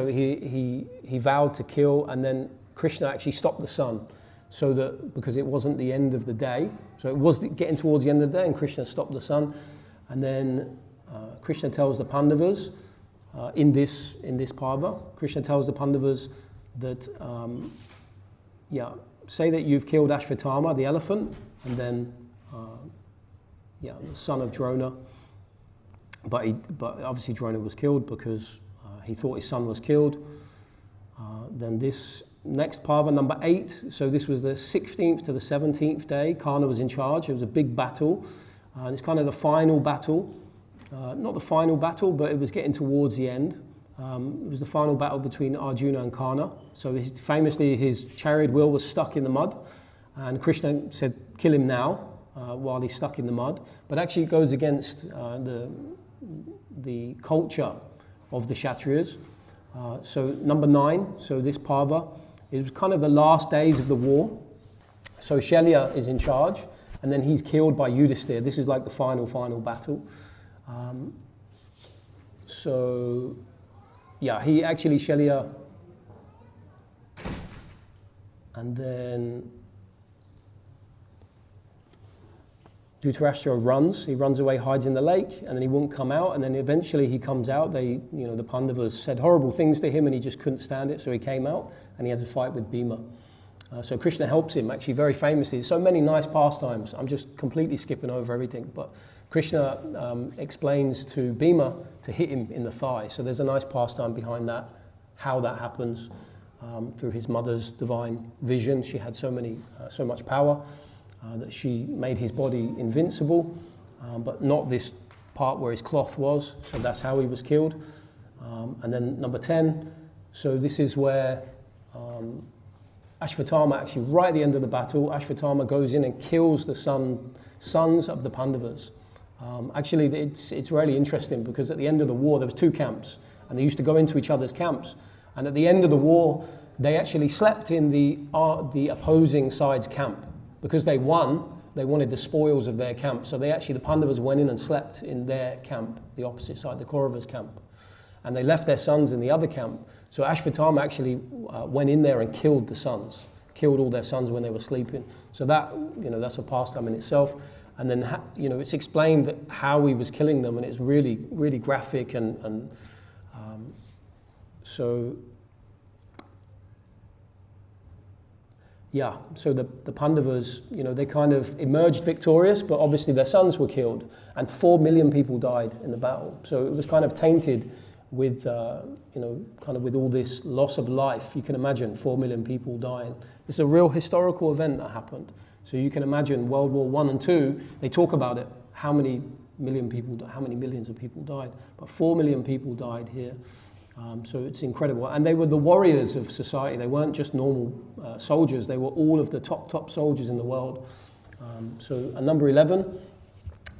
Speaker 1: he vowed to kill, and then Krishna actually stopped the sun, so that because it wasn't the end of the day, so it was getting towards the end of the day, and Krishna stopped the sun, and then Krishna tells the Pandavas in this parva, Krishna tells the Pandavas that say that you've killed Ashvatthama, the elephant, and then the son of Drona, but obviously Drona was killed because he thought his son was killed. Then this next parva, number 8, so this was the 16th to the 17th day. Karna was in charge. It was a big battle, and it's kind of the final battle. Not the final battle, but it was getting towards the end. It was the final battle between Arjuna and Karna. So famously, his chariot wheel was stuck in the mud, and Krishna said, "Kill him now," while he's stuck in the mud. But actually, it goes against the culture of the Kshatriyas. So number 9, so this parva, it was kind of the last days of the war. So Shelya is in charge, and then he's killed by Yudhisthira. This is like the final battle. He actually, Shelya, and then Dhritarashtra runs. He runs away, hides in the lake, and then he won't come out. And then eventually he comes out. The Pandavas said horrible things to him, and he just couldn't stand it. So he came out, and he had to fight with Bhima. So Krishna helps him, actually, very famously. So many nice pastimes. I'm just completely skipping over everything. But Krishna explains to Bhima to hit him in the thigh. So there's a nice pastime behind that, how that happens through his mother's divine vision. She had so much power. That she made his body invincible, but not this part where his cloth was, so that's how he was killed. And then number 10, so this is where Ashvatthama, actually right at the end of the battle, Ashvatthama goes in and kills the sons of the Pandavas. Actually, it's really interesting because at the end of the war there was 2 camps, and they used to go into each other's camps, and at the end of the war they actually slept in the opposing side's camp. Because they won, they wanted the spoils of their camp. So the Pandavas went in and slept in their camp, the opposite side, the Kauravas' camp. And they left their sons in the other camp. So Ashvatthama actually went in there and killed the sons, killed all their sons when they were sleeping. So that's a pastime in itself. And then, it's explained how he was killing them, and it's really, really graphic. So the Pandavas, they kind of emerged victorious, but obviously their sons were killed, and 4 million people died in the battle. So it was kind of tainted with, with all this loss of life. You can imagine 4 million people dying. It's a real historical event that happened. So you can imagine World War I and II, they talk about it, how many millions of people died, but 4 million people died here. So it's incredible. And they were the warriors of society. They weren't just normal soldiers. They were all of the top soldiers in the world. And number 11.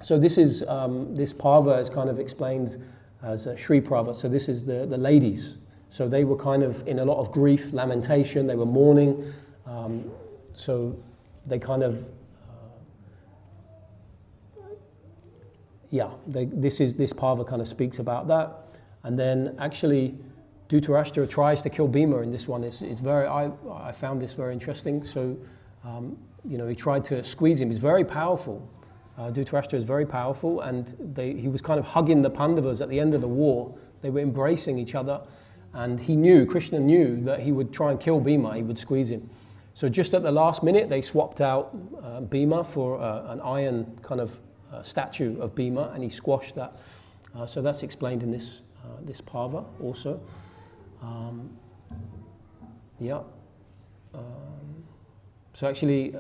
Speaker 1: So this parva is kind of explained as Shri Prava. So this is the ladies. So they were kind of in a lot of grief, lamentation. They were mourning. So they kind of, this parva kind of speaks about that. And then actually, Dhritarashtra tries to kill Bhima in this one. I found this very interesting. So, he tried to squeeze him. He's very powerful. Dhritarashtra is very powerful, and he was kind of hugging the Pandavas at the end of the war. They were embracing each other, and Krishna knew that he would try and kill Bhima. He would squeeze him. So just at the last minute, they swapped out Bhima for an iron kind of statue of Bhima, and he squashed that. So that's explained in this parva also. Yeah. So actually,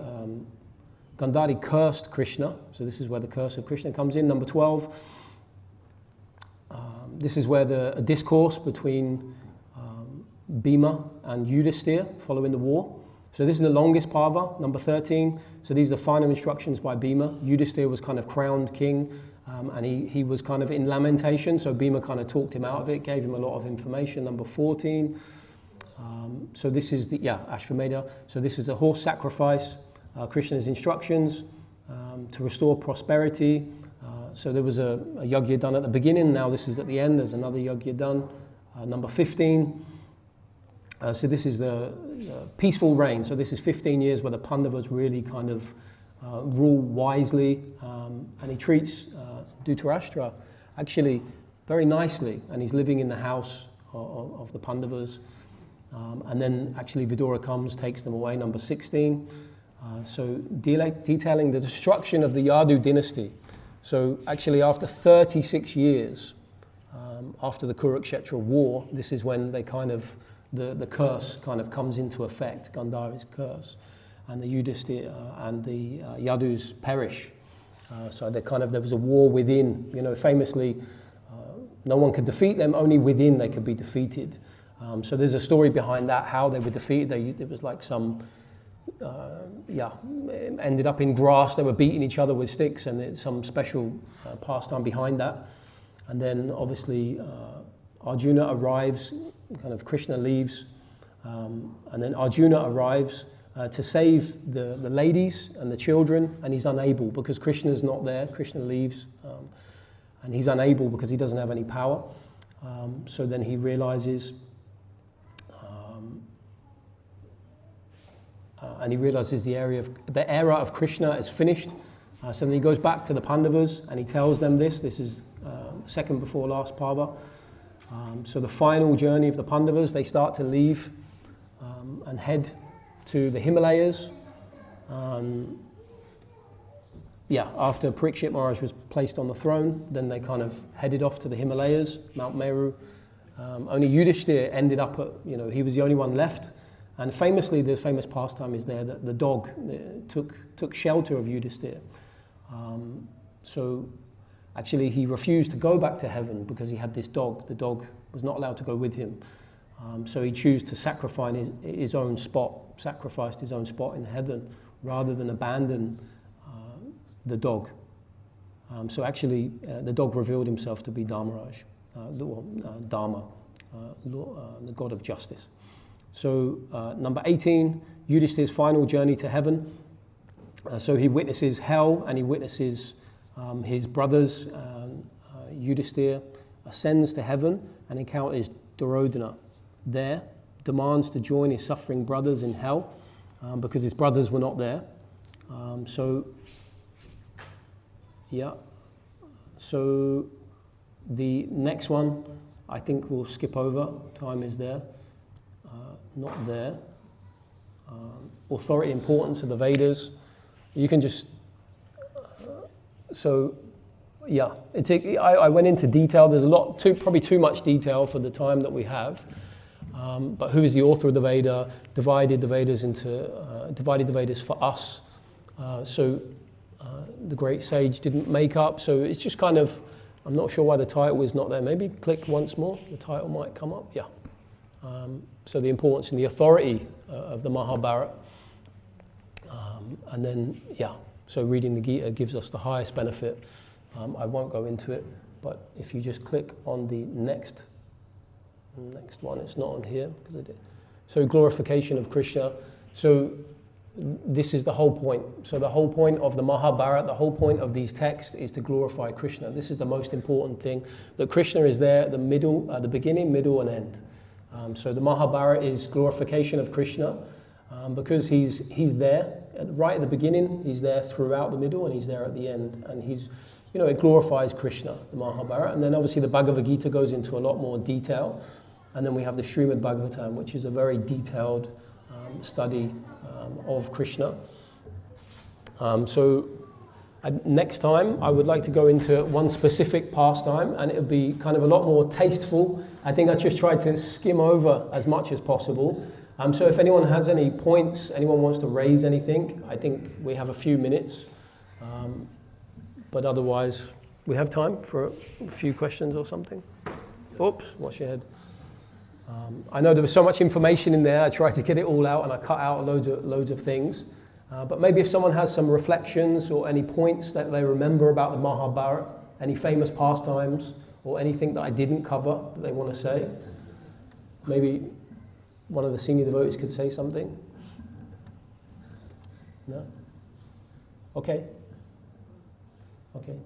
Speaker 1: Gandhari cursed Krishna. So this is where the curse of Krishna comes in. Number 12. This is where a discourse between Bhima and Yudhisthira following the war. So this is the longest parva, number 13. So these are the final instructions by Bhima. Yudhisthira was kind of crowned king, and he was kind of in lamentation. So Bhima kind of talked him out of it, gave him a lot of information. Number 14. So this is Ashvamedha. So this is a horse sacrifice. Krishna's instructions to restore prosperity. So there was a yajna done at the beginning. Now this is at the end. There's another yajna done. Number 15. So this is the peaceful reign. So this is 15 years where the Pandavas really kind of rule wisely, and he treats Dhritarashtra actually very nicely, and he's living in the house of the Pandavas. And then actually Vidura comes, takes them away. Number 16. So detailing the destruction of the Yadu dynasty. So actually after 36 years, after the Kurukshetra war, this is when they kind of the curse kind of comes into effect, Gandhari's curse, and the Yudhisthira and the Yadus perish. So there was a war within. Famously, no one could defeat them. Only within they could be defeated. So there's a story behind that, how they were defeated. It was like some, ended up in grass. They were beating each other with sticks, and it's some special pastime behind that. And then obviously Arjuna arrives, kind of Krishna leaves, and then Arjuna arrives to save the ladies and the children, and he's unable because Krishna's not there. Krishna leaves, and he's unable because he doesn't have any power. So then he realizes, the era of Krishna is finished. So then he goes back to the Pandavas and he tells them this. This is second before last parva. So the final journey of the Pandavas, they start to leave and head to the Himalayas. After Parikshit Maharaj was placed on the throne, then they kind of headed off to the Himalayas, Mount Meru. Only Yudhisthira ended up at, he was the only one left. And famously, the famous pastime is there that the dog took shelter of Yudhisthira. So actually, he refused to go back to heaven because he had this dog. The dog was not allowed to go with him. So he chose to sacrificed his own spot in heaven rather than abandon the dog. So actually, the dog revealed himself to be Dharmaraj, Dharma, the god of justice. So number 18, Yudhisthira's final journey to heaven. So he witnesses hell and he witnesses his brothers. Yudhisthira ascends to heaven and encounters Duryodhana there, demands to join his suffering brothers in hell because his brothers were not there. So the next one I think we'll skip over. Time is there. Not there. Authority, importance of the Vedas. You can just... I went into detail. There's probably too much detail for the time that we have. But who is the author of the Veda? Divided the Vedas for us. The great sage didn't make up. So it's just kind of, I'm not sure why the title is not there. Maybe click once more. The title might come up. Yeah. So the importance and the authority of the Mahabharata. So reading the Gita gives us the highest benefit. I won't go into it, but if you just click on the next one, it's not on here because I did. So glorification of Krishna. So this is the whole point. So the whole point of the Mahabharata, the whole point of these texts is to glorify Krishna. This is the most important thing, that Krishna is there at the middle, at the beginning, middle, and end. So the Mahabharata is glorification of Krishna because he's there right at the beginning, he's there throughout the middle, and he's there at the end. And it glorifies Krishna, the Mahabharata. And then obviously the Bhagavad Gita goes into a lot more detail. And then we have the Srimad Bhagavatam, which is a very detailed study of Krishna. So Next time, I would like to go into one specific pastime, and it would be kind of a lot more tasteful. I think I just tried to skim over as much as possible. So if anyone has any points, anyone wants to raise anything, I think we have a few minutes. But otherwise, we have time for a few questions or something. Oops, watch your head. I know there was so much information in there. I tried to get it all out, and I cut out loads of things. But maybe if someone has some reflections or any points that they remember about the Mahabharata, any famous pastimes, or anything that I didn't cover that they want to say, maybe one of the senior devotees could say something. No? Okay. Okay.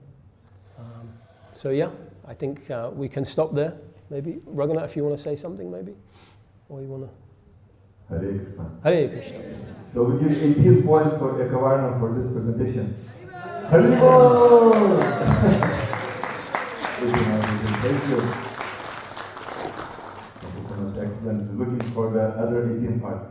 Speaker 1: So yeah, I think we can stop there. Maybe Raghunath, if you want to say something, maybe, or you want to.
Speaker 5: Hare Krishna.
Speaker 1: Hare Krishna.
Speaker 5: So we give 18 points for Eka Varna for this presentation. Haribol! Thank you. Thank you so much. Excellent. Looking for the other 18 parts.